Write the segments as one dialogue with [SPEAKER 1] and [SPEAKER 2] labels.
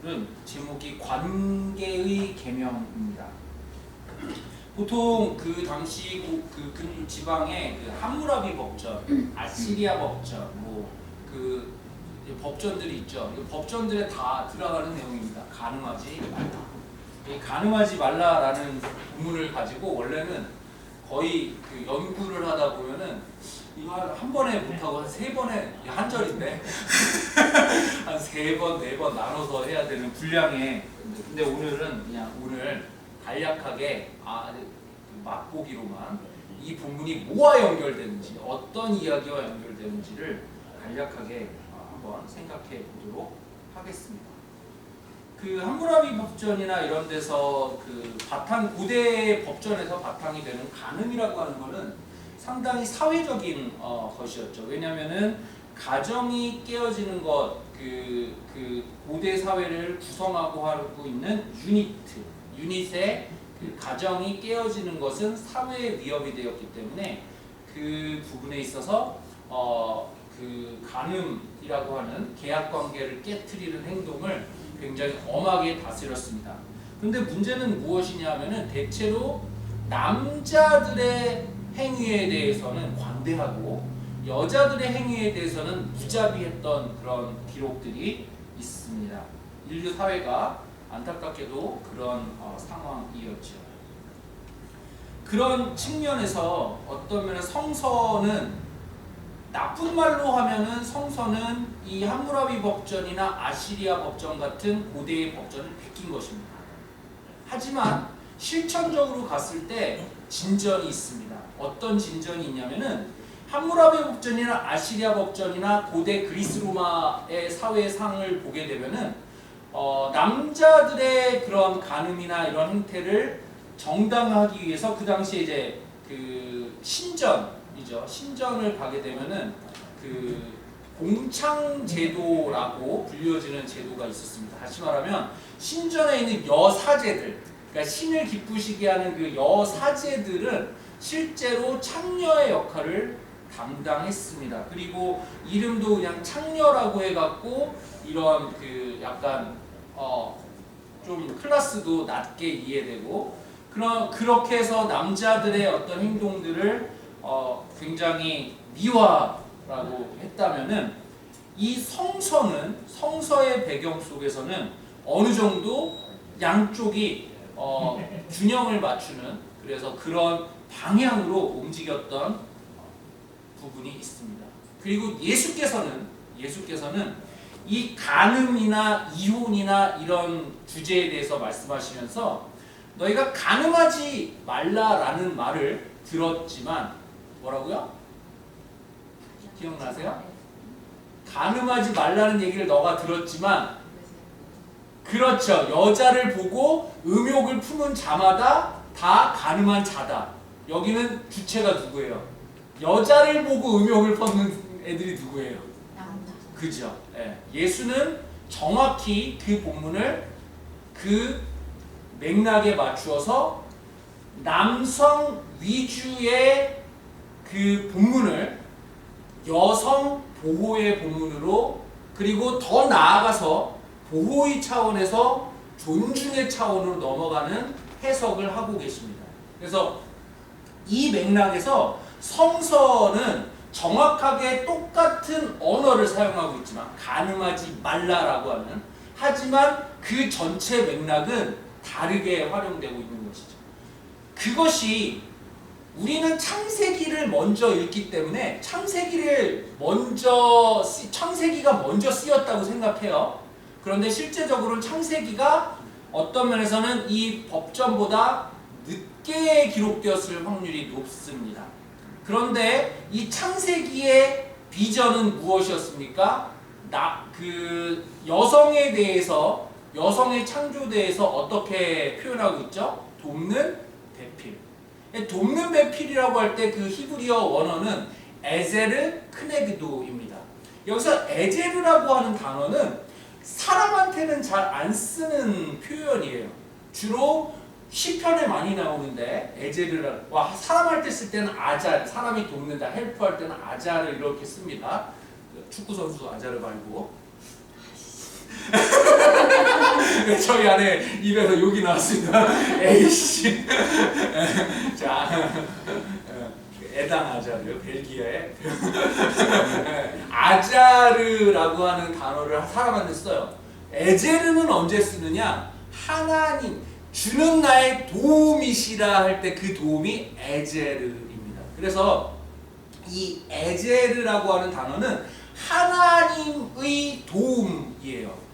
[SPEAKER 1] 는 제목이 관계의 계명입니다. 보통 그 당시 그 지방의 그 함무라비 법전, 아시리아 법전, 그 법전들이 있죠. 이 법전들에 다 들어가는 내용입니다. 가늠하지 말라. 이 가늠하지 말라라는 본문을 가지고 원래는 거의 그 연구를 하다 보면은 이거 한 번에 못하고 한 세 번에 한 절인데 한 세 번, 네 번 나눠서 해야 되는 분량에 근데 오늘은 그냥 오늘 간략하게 맛보기로만 이 본문이 뭐와 연결되는지 어떤 이야기와 연결되는지를 간략하게 한번 생각해 보도록 하겠습니다. 그 함무라비 법전이나 이런 데서 그 고대 법전에서 바탕이 되는 간음이라고 하는 거는 상당히 사회적인 것이었죠. 왜냐하면은 가정이 깨어지는 것, 그 고대 사회를 구성하고 하고 있는 유닛의 그 가정이 깨어지는 것은 사회의 위협이 되었기 때문에 그 부분에 있어서 그 간음이라고 하는 계약 관계를 깨트리는 행동을 굉장히 엄하게 다스렸습니다. 그런데 문제는 무엇이냐면은 대체로 남자들의 행위에 대해서는 관대하고 여자들의 행위에 대해서는 무자비했던 그런 기록들이 있습니다. 인류 사회가 안타깝게도 그런 상황이었죠. 그런 측면에서 어떤 면에 성서는 나쁜 말로 하면은 성서는 이 함무라비 법전이나 아시리아 법전 같은 고대의 법전을 베낀 것입니다. 하지만 실천적으로 갔을 때 진전이 있습니다. 어떤 진전이 있냐면은 함무라비 법전이나 아시리아 법전이나 고대 그리스 로마의 사회상을 보게 되면은 남자들의 그런 간음이나 이런 행태를 정당화하기 위해서 그 당시에 이제 그 신전을 가게 되면은 그 공창제도라고 불려지는 제도가 있었습니다. 다시 말하면 신전에 있는 여사제들, 그러니까 신을 기쁘시게 하는 그 여사제들은 실제로 창녀의 역할을 담당했습니다. 그리고 이름도 그냥 창녀라고 해갖고 이런 그 약간 좀 클래스도 낮게 이해되고 그렇게 해서 남자들의 어떤 행동들을 굉장히 미화라고 했다면은 이 성서의 배경 속에서는 어느 정도 양쪽이 균형을 맞추는 그래서 그런 방향으로 움직였던 부분이 있습니다. 그리고 예수께서는 이 간음이나 이혼이나 이런 주제에 대해서 말씀하시면서 너희가 간음하지 말라라는 말을 들었지만 뭐라고요? 기억나세요? 간음하지 말라는 얘기를 너가 들었지만 그렇죠. 여자를 보고 음욕을 품은 자마다 다 간음한 자다. 여기는 주체가 누구예요? 여자를 보고 음욕을 품는 애들이 누구예요? 그죠? 예수는 정확히 그 본문을 그 맥락에 맞추어서 남성 위주의 그 본문을 여성 보호의 본문으로 그리고 더 나아가서 보호의 차원에서 존중의 차원으로 넘어가는 해석을 하고 계십니다. 그래서 이 맥락에서 성서는 정확하게 똑같은 언어를 사용하고 있지만 간음하지 말라라고 하는 하지만 그 전체 맥락은 다르게 활용되고 있는 것이죠. 그것이 우리는 창세기를 먼저 읽기 때문에 창세기가 먼저 쓰였다고 생각해요. 그런데 실제적으로는 창세기가 어떤 면에서는 이 법전보다 늦게 기록되었을 확률이 높습니다. 그런데 이 창세기의 비전은 무엇이었습니까? 그 여성에 대해서 여성의 창조에 대해서 어떻게 표현하고 있죠? 돕는 배필. 돕는 배필이라고 할 때 그 히브리어 원어는 에제르 크네그도입니다. 여기서 에제르라고 하는 단어는 사람한테는 잘 안 쓰는 표현이에요. 주로 시편에 많이 나오는데 에제르라 사람할 때 쓸 때는 아잘, 사람이 돕는다, 헬프할 때는 아자를 이렇게 씁니다. 축구 선수 아자르 말고 네, 저희 안에 입에서 욕이 나왔습니다. 에이씨. 자, 에당 아자르, 벨기에. 아자르라고 하는 단어를 사람한테 써요. 에제르는 언제 쓰느냐? 하나님, 주는 나의 도움이시라 할 때 그 도움이 에제르입니다. 그래서 이 에제르라고 하는 단어는 하나님의 도움이에요.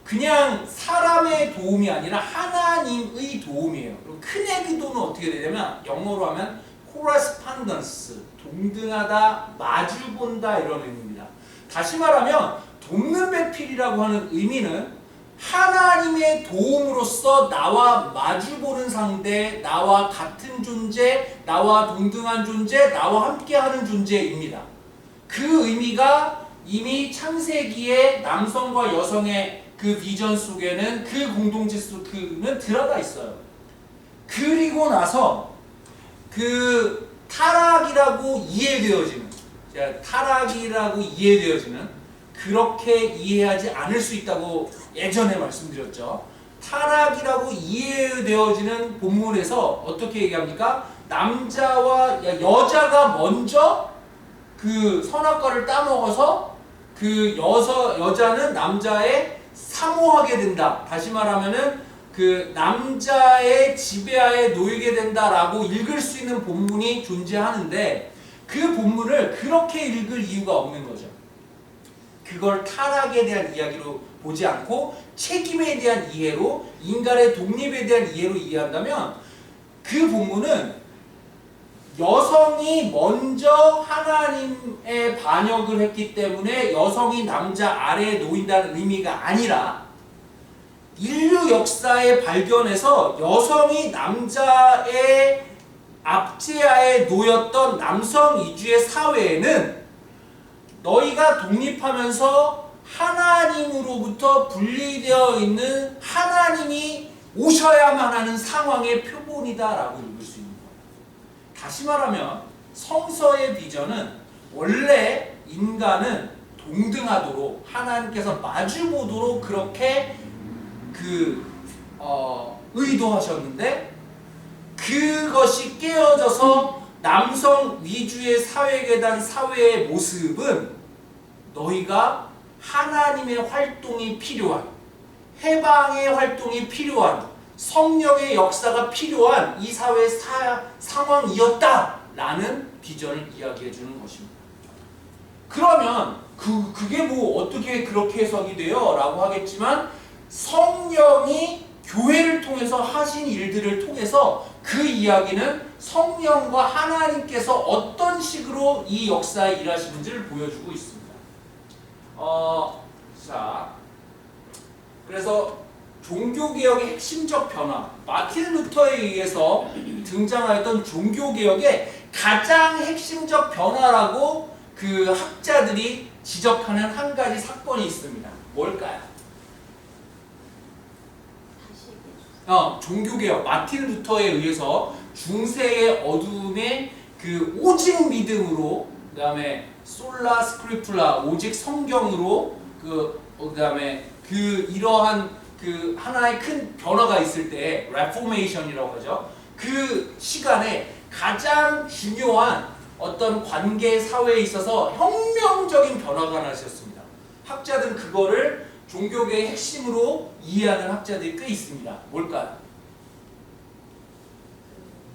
[SPEAKER 1] 그냥 사람의 도움이 아니라 하나님의 도움이에요. 그럼 큰의 기도는 어떻게 되냐면 영어로 하면 correspondence, 동등하다, 마주본다 이런 의미입니다. 다시 말하면 돕는 배필이라고 하는 의미는 하나님의 도움으로써 나와 마주보는 상대, 나와 같은 존재, 나와 동등한 존재, 나와 함께하는 존재입니다. 그 의미가 이미 창세기에 남성과 여성의 그 비전 속에는 그 공동체 속에는 들어가 있어요. 그리고 나서 그 타락이라고 이해되어지는, 그렇게 이해하지 않을 수 있다고 예전에 말씀드렸죠. 타락이라고 이해되어지는 본문에서 어떻게 얘기합니까? 남자와 여자가 먼저 그 선악과를 따먹어서 그 여자는 남자의 사모하게 된다. 다시 말하면은 그 남자의 지배하에 놓이게 된다라고 읽을 수 있는 본문이 존재하는데 그 본문을 그렇게 읽을 이유가 없는 거죠. 그걸 타락에 대한 이야기로 보지 않고 책임에 대한 이해로, 인간의 독립에 대한 이해로 이해한다면 그 본문은 여성이 먼저 하나님의 반역을 했기 때문에 여성이 남자 아래에 놓인다는 의미가 아니라 인류 역사의 발견에서 여성이 남자의 압제하에 놓였던 남성 위주의 사회에는 너희가 독립하면서 하나님으로부터 분리되어 있는 하나님이 오셔야만 하는 상황의 표본이다라고 읽을 수 있는 거예요. 다시 말하면 성서의 비전은 원래 인간은 동등하도록 하나님께서 마주보도록 그렇게 의도하셨는데 그것이 깨어져서 남성 위주의 사회계단 사회의 모습은 너희가 하나님의 활동이 필요한, 해방의 활동이 필요한, 성령의 역사가 필요한 이 사회의 상황이었다라는 비전을 이야기해 주는 것입니다. 그러면 그게 뭐 어떻게 그렇게 해석이 돼요? 라고 하겠지만 성령이 교회를 통해서 하신 일들을 통해서 그 이야기는 성령과 하나님께서 어떤 식으로 이 역사에 일하시는지를 보여주고 있습니다. 자, 그래서 종교개혁의 핵심적 변화, 마틴 루터에 의해서 등장하였던 종교개혁의 가장 핵심적 변화라고 그 학자들이 지적하는 한 가지 사건이 있습니다. 뭘까요? 종교개혁, 마틴 루터에 의해서 중세의 어둠의 그 오직 믿음으로, 그 다음에 솔라 스크리플라, 오직 성경으로, 그 다음에 그 이러한 그 하나의 큰 변화가 있을 때 레포메이션이라고 하죠. 그 시간에 가장 중요한 어떤 관계 사회에 있어서 혁명적인 변화가 나셨습니다. 학자들은 그거를 종교계의 핵심으로 이해하는 학자들이 꽤 있습니다. 뭘까요?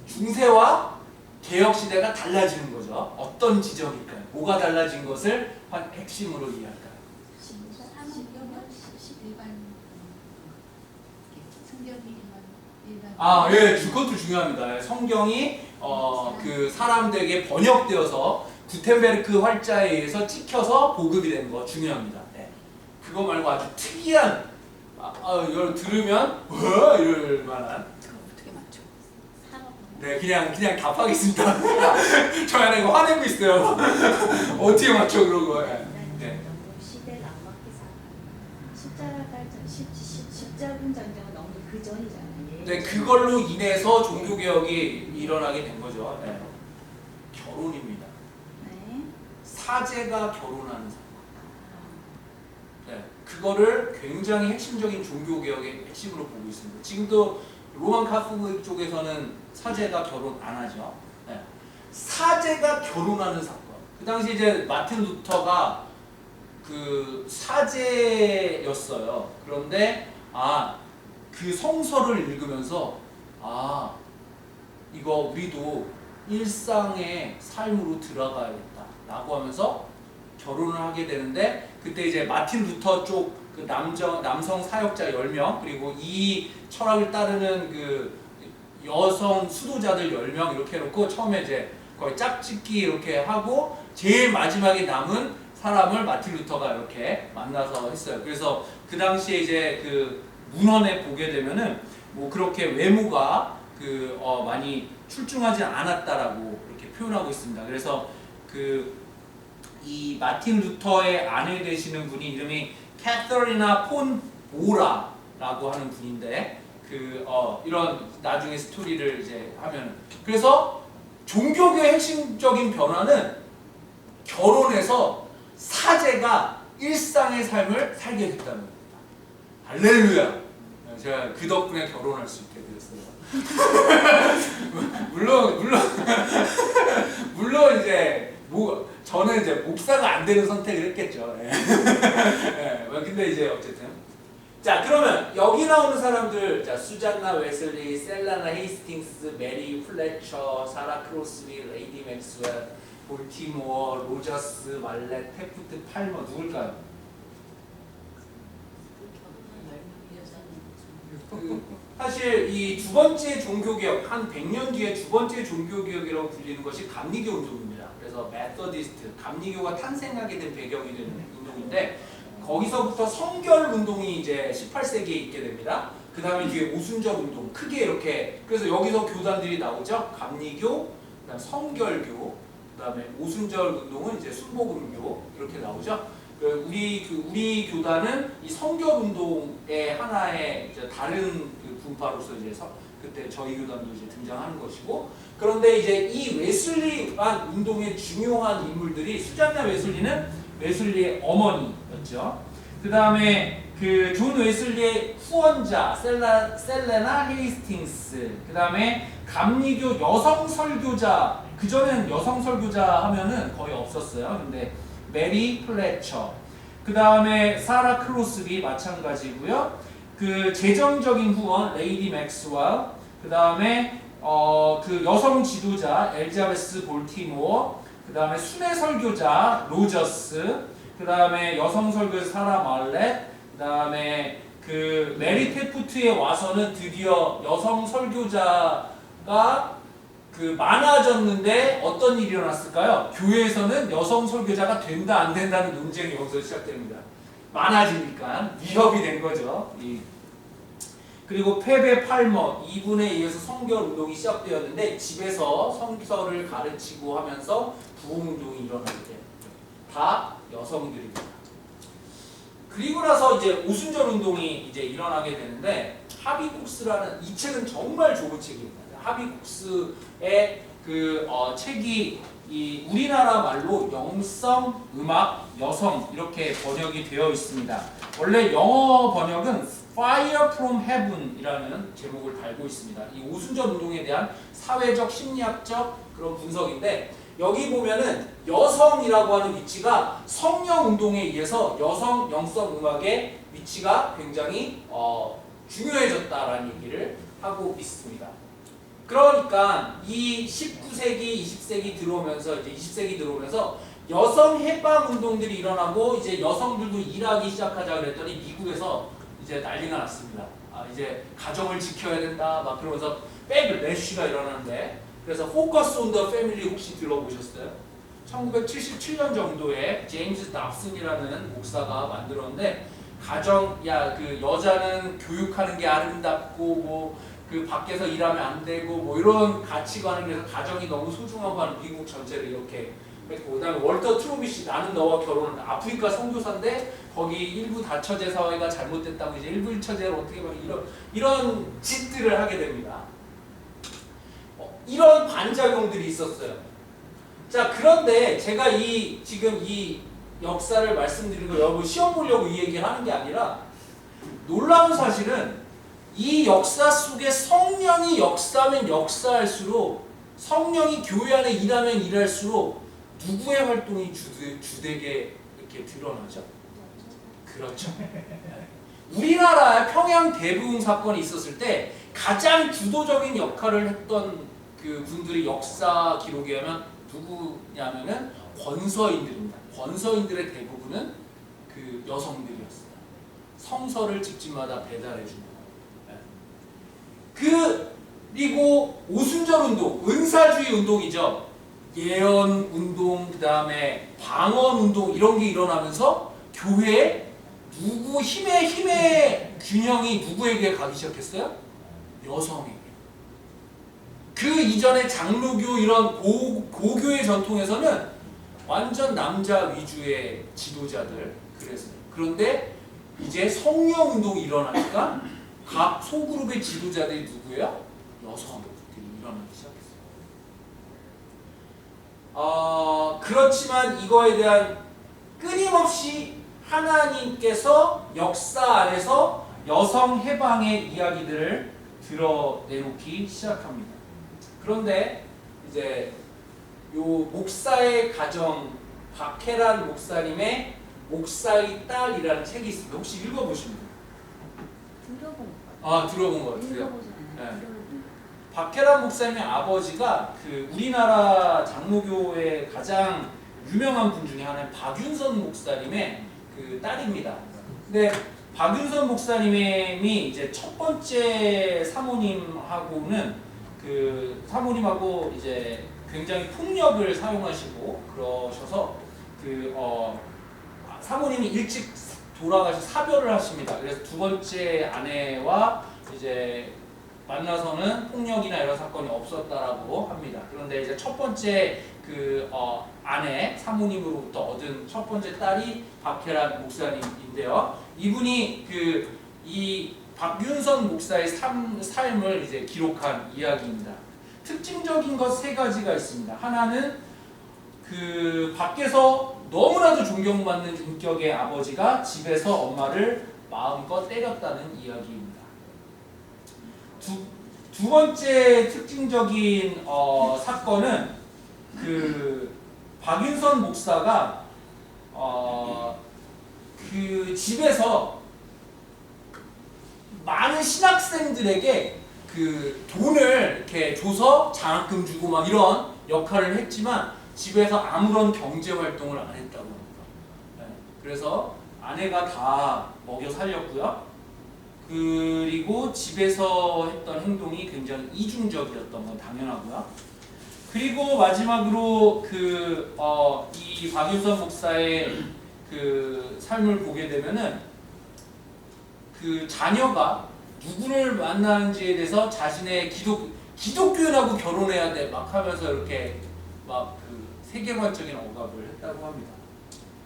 [SPEAKER 1] 중세와 개혁시대가 달라지는 거죠. 어떤 지점일까요? 뭐가 달라진 것을 핵심으로 이해할까요? 예, 그것도 중요합니다. 성경이 그 사람들에게 번역되어서 구텐베르크 활자에 의해서 찍혀서 보급이 되는 거 중요합니다. 네. 그거 말고 아주 특이한 이걸 들으면 이럴 만한.
[SPEAKER 2] 어떻게 맞죠?
[SPEAKER 1] 네, 그냥 답하겠습니다. 저 안에 이거 화내고 있어요. 어떻게 맞춰 그런 거? 네.
[SPEAKER 2] 시대를 안 맞게 십자군 전쟁은 너무 그 전이잖아요.
[SPEAKER 1] 네, 그걸로 인해서 종교개혁이 일어나게 된 거죠. 네. 결혼입니다.
[SPEAKER 2] 네.
[SPEAKER 1] 사제가 결혼하는 상황. 네, 그거를 굉장히 핵심적인 종교개혁의 핵심으로 보고 있습니다. 지금도 로만 카톨릭 쪽에서는 사제가 결혼 안 하죠. 네. 사제가 결혼하는 사건. 그 당시 이제 마틴 루터가 그 사제였어요. 그런데 그 성서를 읽으면서 이거 우리도 일상의 삶으로 들어가야겠다라고 하면서 결혼을 하게 되는데, 그때 이제 마틴 루터 쪽 그 남성 사역자 10명, 그리고 이 철학을 따르는 그 여성 수도자들 10명 이렇게 해놓고 처음에 이제 거의 짝짓기 이렇게 하고 제일 마지막에 남은 사람을 마틴 루터가 이렇게 만나서 했어요. 그래서 그 당시에 이제 그 문헌에 보게 되면은 뭐 그렇게 외모가 많이 출중하지 않았다라고 이렇게 표현하고 있습니다. 그래서 이 마틴 루터의 아내 되시는 분이 이름이 캐서리나 폰 보라라고 하는 분인데 이런 나중에 스토리를 이제 하면, 그래서 종교교의 핵심적인 변화는 결혼해서 사제가 일상의 삶을 살게 됐다는 겁니다. 할렐루야! 제가 그 덕분에 결혼할 수 있게 되었어요. 물론 이제 저는 이제 목사가 안 되는 선택을 했겠죠. 예. 근데 이제 어쨌든 자, 그러면 여기 나오는 사람들, 자, 수잔나 웨슬리, 셀라나 헤이스팅스, 메리 플래처, 사라 크로스비, 레이디 맥스웰, 볼티모어, 로저스, 말렛, 테프트, 팔머, 누굴까요? 사실 이 두 번째 종교개혁, 한 100년 뒤에 두 번째 종교개혁이라고 불리는 것이 감리교 운동입니다. 그래서 메서디스트, 감리교가 탄생하게 된 배경이 되는 운동인데, 거기서부터 성결 운동이 이제 18세기에 있게 됩니다. 그 다음에 뒤에 오순절 운동, 크게 이렇게, 그래서 여기서 교단들이 나오죠. 감리교, 그다음 성결교, 그 다음에 오순절 운동은 이제 순복음교 이렇게 나오죠. 우리 교단은 이 성결 운동의 하나의 이제 다른 분파로서 이제 그때 저희 교단도 이제 등장하는 것이고, 그런데 이제 이 웨슬리안 운동의 중요한 인물들이, 수잔나 웨슬리는 웨슬리의 어머니였죠. 그 다음에 존 웨슬리의 후원자 셀레나 헤이스팅스, 그 다음에 감리교 여성 설교자, 그전엔 여성 설교자 하면은 거의 없었어요. 근데 메리 플래처, 그 다음에 사라 크로스비 마찬가지고요. 재정적인 후원 레이디 맥스웰, 그 다음에 여성 지도자 엘자베스 볼티모어, 그 다음에 순회 설교자 로저스, 그 다음에 여성 설교자 사라 말렛, 그 다음에 메리 테프트에 와서는 드디어 여성 설교자가 많아졌는데 어떤 일이 일어났을까요? 교회에서는 여성 설교자가 된다 안 된다는 논쟁이 여기서 시작됩니다. 많아지니까 위협이 된 거죠. 그리고 페베 팔머, 이분에 의해서 성결 운동이 시작되었는데 집에서 성서를 가르치고 하면서 부흥 운동이 일어나게 돼요. 다 여성들입니다. 그리고 나서 이제 오순절 운동이 이제 일어나게 되는데, 하비국스라는 이 책은 정말 좋은 책입니다. 하비국스의 책이 우리나라 말로 영성, 음악, 여성 이렇게 번역이 되어 있습니다. 원래 영어 번역은 Fire from Heaven이라는 제목을 달고 있습니다. 이 오순절 운동에 대한 사회적, 심리학적 그런 분석인데, 여기 보면은 여성이라고 하는 위치가 성령 운동에 의해서 여성 영성 음악의 위치가 굉장히 중요해졌다라는 얘기를 하고 있습니다. 그러니까 이 19세기, 20세기 들어오면서 이제 20세기 들어오면서 여성 해방 운동들이 일어나고 이제 여성들도 일하기 시작하자 그랬더니 미국에서 이제 난리가 났습니다. 이제 가정을 지켜야 된다 막 그러면서 백래쉬가 일어나는데, 그래서 포커스 온 더 패밀리 혹시 들어보셨어요? 1977년 정도에 제임스 답슨이라는 목사가 만들었는데, 여자는 교육하는 게 아름답고 밖에서 일하면 안 되고 이런 가치관을 위해서 가정이 너무 소중하고 하는 미국 전체를 이렇게 했고, 그다음에 월터 트로비시, 나는 너와 결혼은 아프리카 선교사인데 거기 일부 다처제 사회가 잘못됐다고 이제 일부 일처제를 어떻게 막 이런 짓들을 하게 됩니다. 이런 반작용들이 있었어요. 자, 그런데 제가 지금 이 역사를 말씀드리고 여러분 시험 보려고 이 얘기를 하는 게 아니라 놀라운 사실은 이 역사 속에 성령이 역사하면 역사할수록 성령이 교회 안에 일하면 일할수록 누구의 활동이 주되게 이렇게 드러나죠? 그렇죠. 우리나라 평양 대부흥 사건이 있었을 때 가장 주도적인 역할을 했던 그 분들이 역사 기록에 하면 누구냐면은 권서인들입니다. 권서인들의 대부분은 그 여성들이었어요. 성서를 집집마다 배달해주고. 그리고 오순절 운동, 은사주의 운동이죠. 예언 운동, 그 다음에 방언 운동 이런 게 일어나면서 교회에 힘의 균형이 누구에게 가기 시작했어요? 여성에게. 그 이전에 장로교 이런 고교의 전통에서는 완전 남자 위주의 지도자들 그랬어요. 그런데 이제 성령 운동이 일어나니까 각 소그룹의 지도자들이 누구예요? 여성들이 일어나기 시작했어요. 그렇지만 이거에 대한 끊임없이 하나님께서 역사 안에서 여성 해방의 이야기들을 드러내놓기 시작합니다. 그런데 이제 요 목사의 가정 박혜란 목사님의 목사의 딸이라는 책이 있습니다. 혹시 읽어보십니까? 들어본 것 같아요. 네. 박혜란 목사님의 아버지가 그 우리나라 장로교의 가장 유명한 분 중에 하나인 박윤선 목사님의 그 딸입니다. 근데 박윤선 목사님이 이제 첫 번째 사모님하고는 그 사모님하고 이제 굉장히 폭력을 사용하시고 그러셔서 사모님이 일찍 돌아가셔서 사별을 하십니다. 그래서 두 번째 아내와 이제 만나서는 폭력이나 이런 사건이 없었다라고 합니다. 그런데 이제 첫 번째 아내 사모님으로부터 얻은 첫 번째 딸이 박혜란 목사님인데요. 이분이 이 박윤선 목사의 삶을 이제 기록한 이야기입니다. 특징적인 것 세 가지가 있습니다. 하나는 밖에서 너무나도 존경받는 인격의 아버지가 집에서 엄마를 마음껏 때렸다는 이야기입니다. 두 번째 특징적인 사건은 박윤선 목사가 집에서 많은 신학생들에게 돈을 이렇게 줘서 장학금 주고 막 이런 역할을 했지만 집에서 아무런 경제 활동을 안 했다고 합니다. 네. 그래서 아내가 다 먹여 살렸고요. 그리고 집에서 했던 행동이 굉장히 이중적이었던 건 당연하고요. 그리고 마지막으로 이 박윤선 목사의 삶을 보게 되면은 자녀가 누구를 만나는지에 대해서 자신의 기독교인하고 결혼해야 돼 막 하면서 이렇게 막 세계관적인 억압을 했다고 합니다.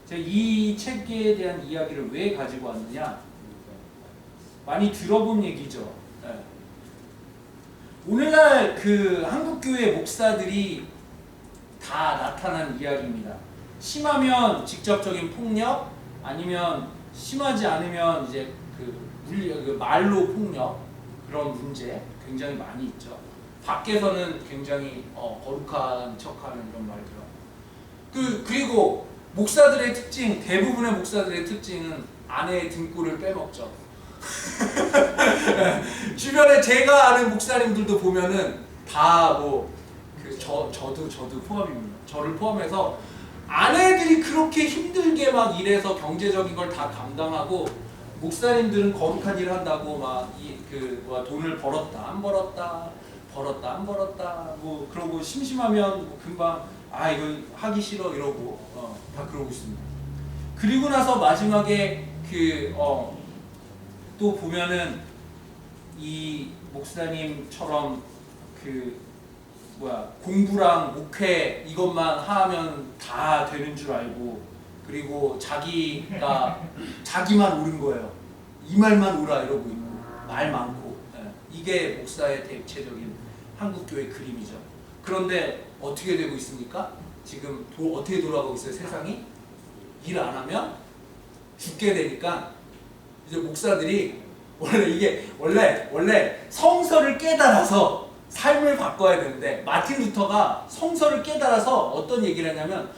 [SPEAKER 1] 제가 이 책에 대한 이야기를 왜 가지고 왔느냐? 많이 들어본 얘기죠. 네. 오늘날 한국교회 목사들이 다 나타난 이야기입니다. 심하면 직접적인 폭력, 아니면 심하지 않으면 이제 말로 폭력, 그런 문제 굉장히 많이 있죠. 밖에서는 굉장히 거룩한 척하는 이런 말들. 그리고 목사들의 특징, 대부분의 목사들의 특징은 아내의 등골을 빼먹죠. 주변에 제가 아는 목사님들도 보면은 다 저도 포함입니다. 저를 포함해서 아내들이 그렇게 힘들게 막 일해서 경제적인 걸 다 감당하고 목사님들은 거룩한 일을 한다고 돈을 벌었다 안 벌었다 그러고 심심하면 금방 이거 하기 싫어 이러고 다 그러고 있습니다. 그리고 나서 마지막에 또 보면은 이 목사님처럼 공부랑 목회 이것만 하면 다 되는 줄 알고, 그리고 자기만 옳은 거예요. 이 말만 옳아 이러고 있고 말 많고. 이게 목사의 대체적인 한국교회 그림이죠. 그런데 어떻게 되고 있습니까? 지금 어떻게 돌아가고 있어요, 세상이? 일 안 하면 죽게 되니까 이제 목사들이 원래 성서를 깨달아서 삶을 바꿔야 되는데 마틴 루터가 성서를 깨달아서 어떤 얘기를 했냐면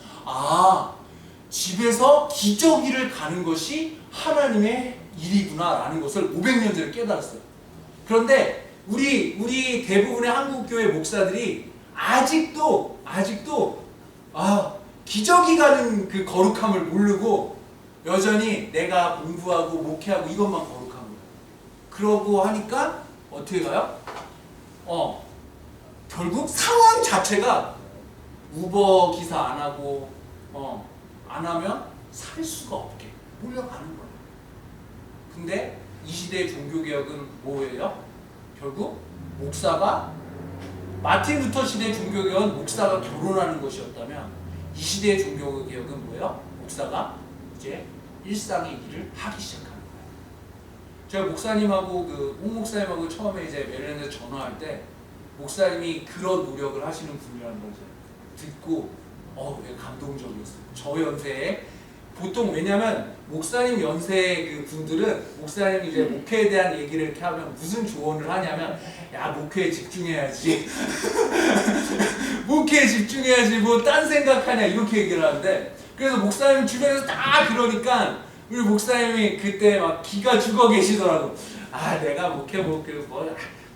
[SPEAKER 1] 집에서 기저귀를 가는 것이 하나님의 일이구나 라는 것을 500년 전에 깨달았어요. 그런데 우리 대부분의 한국교회 목사들이 아직도 기저귀 가는 그 거룩함을 모르고 여전히 내가 공부하고 목회하고 이것만 거룩한 거예요. 그러고 하니까 어떻게 가요? 결국 상황 자체가 우버 기사 안 하고 안 하면 살 수가 없게 몰려가는 거예요. 근데 이 시대의 종교개혁은 뭐예요? 결국 목사가 마틴 루터 시대의 종교개혁은 목사가 결혼하는 것이었다면 이 시대의 종교개혁은 뭐예요? 목사가 이제 일상의 일을 하기 시작하는 거예요. 제가 목사님하고 홍 목사님하고 처음에 이제 메릴랜드에서 전화할 때 목사님이 그런 노력을 하시는 분이라는 걸 듣고 감동적이었어요. 저 연세에 보통 왜냐면 목사님 연세 그 분들은 목사님이 이제 목회에 대한 얘기를 이렇게 하면 무슨 조언을 하냐면 야 목회에 집중해야지 목회에 집중해야지 뭐 딴 생각하냐 이렇게 얘기를 하는데 그래서 목사님 주변에서 다 그러니까 우리 목사님이 그때 막 기가 죽어 계시더라고. 내가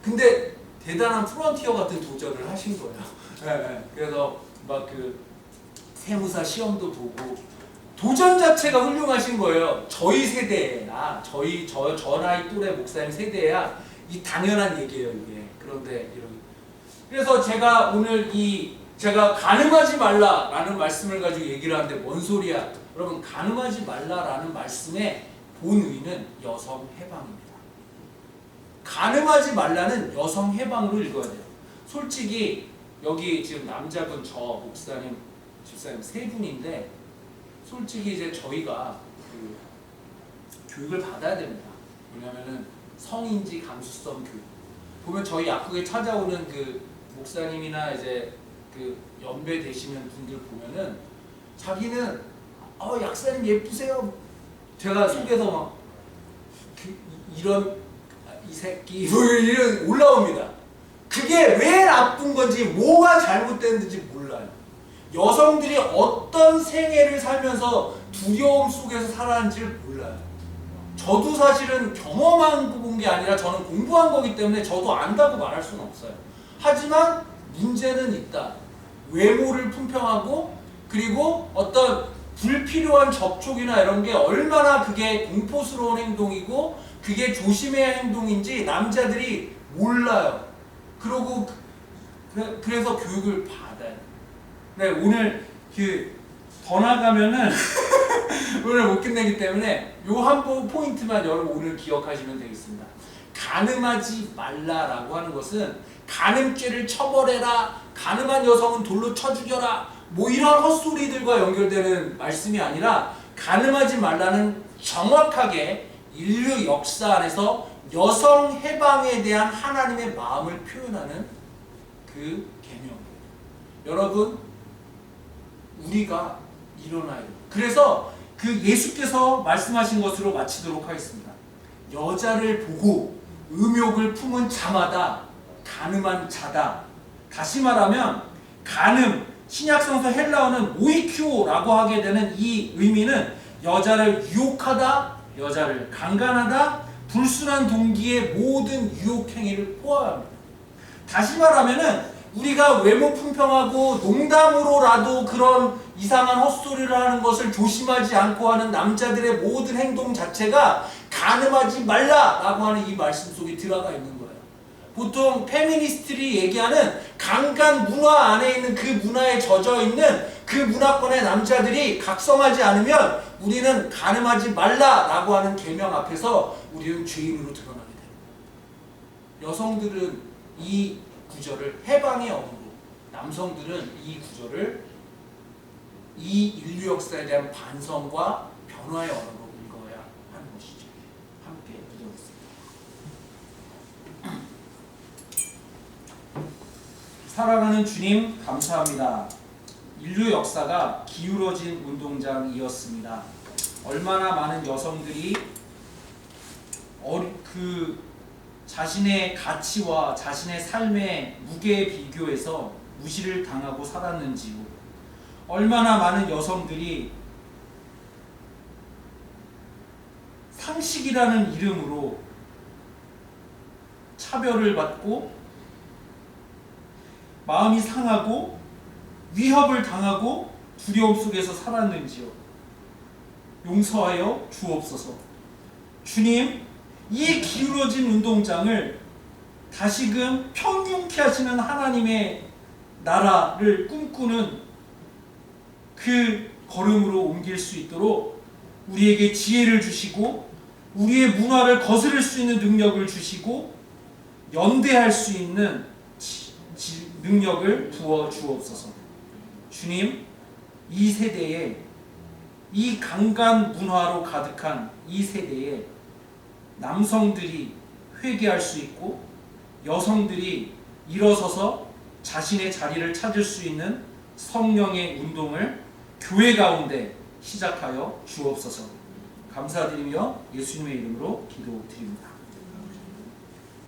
[SPEAKER 1] 근데 대단한 프론티어 같은 도전을 하신 거예요. 네. 그래서 막 그 세무사 시험도 보고 도전 자체가 훌륭하신 거예요. 저희 세대야, 저 나이 또래 목사님 세대야 이 당연한 얘기예요 이게. 그런데 그래서 제가 오늘 제가 가늠하지 말라라는 말씀을 가지고 얘기를 하는데 뭔 소리야? 여러분 가늠하지 말라라는 말씀의 본의는 여성 해방입니다. 가늠하지 말라는 여성 해방으로 읽어야 돼요. 솔직히 여기 지금 남자분 저 목사님, 집사님 세 분인데 솔직히 이제 저희가 교육을 받아야 됩니다. 왜냐면은 성인지 감수성 교육. 보면 저희 약국에 찾아오는 그 목사님이나 이제 그 연배 되시는 분들 보면은 자기는 약사님 예쁘세요. 제가 속에서 막 이런 이 새끼 뭐 이런 올라옵니다. 그게 왜 나쁜 건지 뭐가 잘못됐는지 몰라요. 여성들이 어떤 생애를 살면서 두려움 속에서 살아는지를 몰라요. 저도 사실은 경험한 본 게 아니라 저는 공부한 거기 때문에 저도 안다고 말할 수는 없어요. 하지만 문제는 있다. 외모를 품평하고 그리고 어떤 불필요한 접촉이나 이런 게 얼마나 그게 공포스러운 행동이고 그게 조심해야 할 행동인지 남자들이 몰라요. 그래서 교육을 받아요. 네, 오늘 더 나가면은 오늘 못 끝내기 때문에 요 한 포인트만 여러분 오늘 기억하시면 되겠습니다. 간음하지 말라라고 하는 것은 간음죄를 처벌해라, 간음한 여성은 돌로 쳐 죽여라, 뭐 이런 헛소리들과 연결되는 말씀이 아니라 간음하지 말라는 정확하게 인류 역사 안에서 여성 해방에 대한 하나님의 마음을 표현하는 그 계명이에요. 여러분, 우리가 일어나야 돼요. 그래서 그 예수께서 말씀하신 것으로 마치도록 하겠습니다. 여자를 보고 음욕을 품은 자마다 간음한 자다. 다시 말하면 간음, 신약성서 헬라어는 모이큐라고 하게 되는 이 의미는 여자를 유혹하다, 여자를 강간하다, 불순한 동기의 모든 유혹행위를 포함합니다. 다시 말하면은 우리가 외모 품평하고 농담으로라도 그런 이상한 헛소리를 하는 것을 조심하지 않고 하는 남자들의 모든 행동 자체가 간음하지 말라라고 하는 이 말씀 속에 들어가 있는 거예요. 보통 페미니스트들이 얘기하는 강간 문화 안에 있는 그 문화에 젖어 있는 그 문화권의 남자들이 각성하지 않으면 우리는 간음하지 말라라고 하는 계명 앞에서 우리는 죄인으로 드러나게 돼요. 여성들은 이 구절을 해방의 언어로, 남성들은 이 구절을 이 인류 역사에 대한 반성과 변화의 언어로 읽어야 하는 것이죠. 함께 기도하겠습니다. 사랑하는 주님 감사합니다. 인류 역사가 기울어진 운동장이었습니다. 얼마나 많은 여성들이 자신의 가치와 자신의 삶의 무게에 비교해서 무시를 당하고 살았는지요. 얼마나 많은 여성들이 상식이라는 이름으로 차별을 받고 마음이 상하고 위협을 당하고 두려움 속에서 살았는지요. 용서하여 주옵소서. 주님, 이 기울어진 운동장을 다시금 평균케 하시는 하나님의 나라를 꿈꾸는 그 걸음으로 옮길 수 있도록 우리에게 지혜를 주시고 우리의 문화를 거스를 수 있는 능력을 주시고 연대할 수 있는 능력을 부어 주옵소서. 주님, 이 세대에, 이 강간 문화로 가득한 이 세대에 남성들이 회개할 수 있고 여성들이 일어서서 자신의 자리를 찾을 수 있는 성령의 운동을 교회 가운데 시작하여 주옵소서. 감사드리며 예수님의 이름으로 기도드립니다.